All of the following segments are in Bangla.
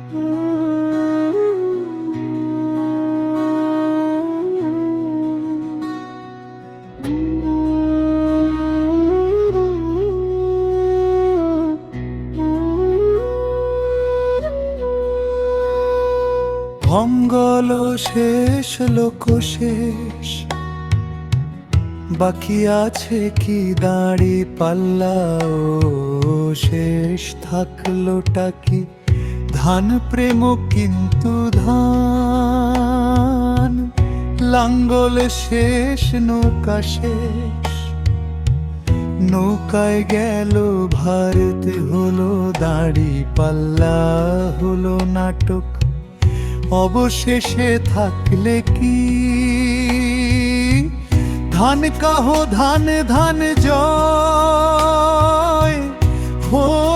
মঙ্গল শেষ লোক শেষ, বাকি আছে কি দাঁড়ি পাল্লা? ও শেষ থাকলোটা কি ধান প্রেম কিন্তু ধান। লাঙ্গল শেষ নৌকা শেষ, নৌকায় গেল ভারত হলো দাঁড়ি পাল্লা হলো নাটক। অবশেষে থাকলে কি ধান কাহ ধান ধান জয় হোক।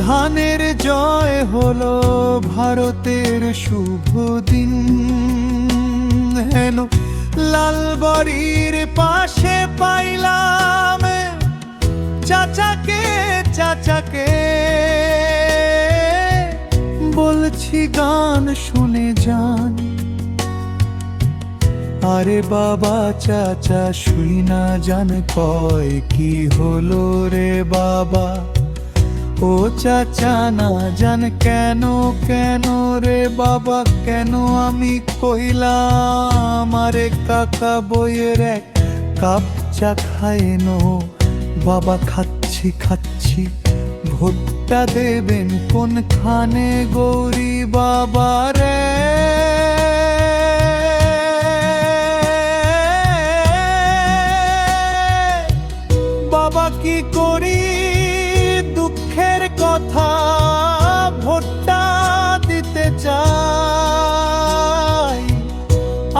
ধানের জয় হলো ভারতের শুভ দিন। হেন লালবাড়ির পাশে পাইলাম চাচাকে চাচাকে, বলছি গান শুনে যান। আরে বাবা চাচা শুই না জান, কয় কি হলো রে বাবা? ও চাচা না জান কেন কেন রে বাবা কেন? আমি কইলাম আরে কাকা বইয়ের এক কাপ চা খাইনো। বাবা খাচ্ছি খাচ্ছি, ভোটটা দেবেন কোনখানে গৌরী বাবা রে? বাবা কি করি দুঃখের কথা, ভোটটা দিতে চাই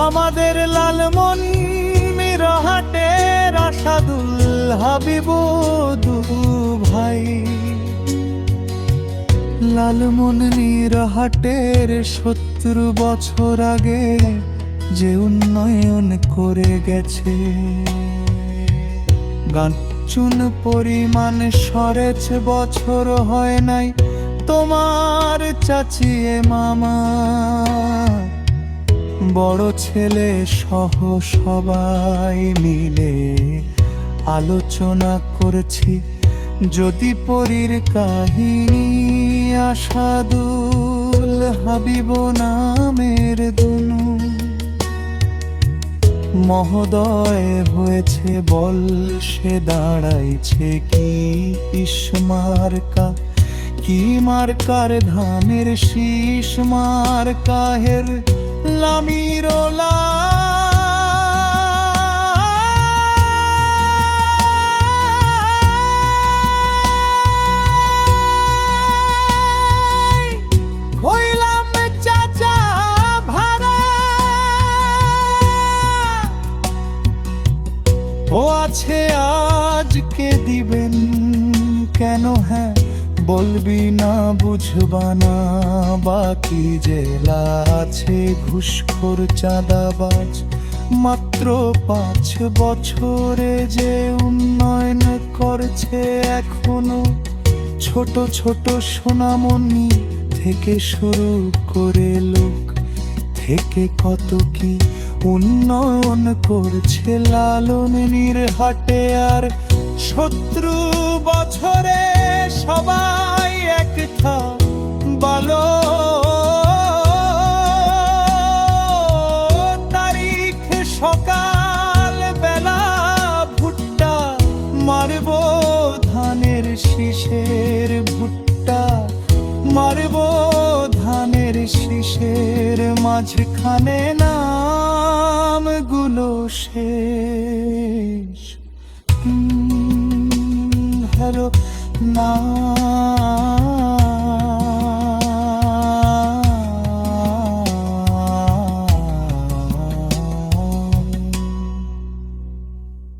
আমাদের লালমনির হাটের আসাদুল হাবিব দু ভাই। লালমনির হাটের ৭০ বছর আগে যে উন্নয়ন করে গেছে, গাঁচুন পরিমাণ সরেছ বছর হয় নাই তোমার চাচিয়ে মামা। বড় ছেলে সহ সবাই মিলে আলোচনা করেছি, যদি পরীর কাহিনী আসাদুল হাবিব নামের দুনু মহোদয় হয়েছে বল, সে দাঁড়াইছে কি ইসমার্কা? কি মার্কার ধানের শীষ মার্কাহের লামিরোলা। ও আছে আজকে দিবেন কেন? হ্যাঁ বলবি না বুঝবা না, বাকি জেলা আছে ঘুষখোর চাঁদাবাজ। মাত্র 5 বছরে যে উন্নয়ন করছে এখনো, ছোট ছোট সোনামণি থেকে শুরু করে লোক থেকে কত কি উন্নয়ন করছে লালমনির হাটে। আর ৭০ বছরে সবাই একটা বলো তারিখ সকাল বেলা ভুট্টা মারবো ধানের শীষের, ভুট্টা মারবো ধানের শীষের মাঝখানে নামগুলো শেষ। হ্যালো না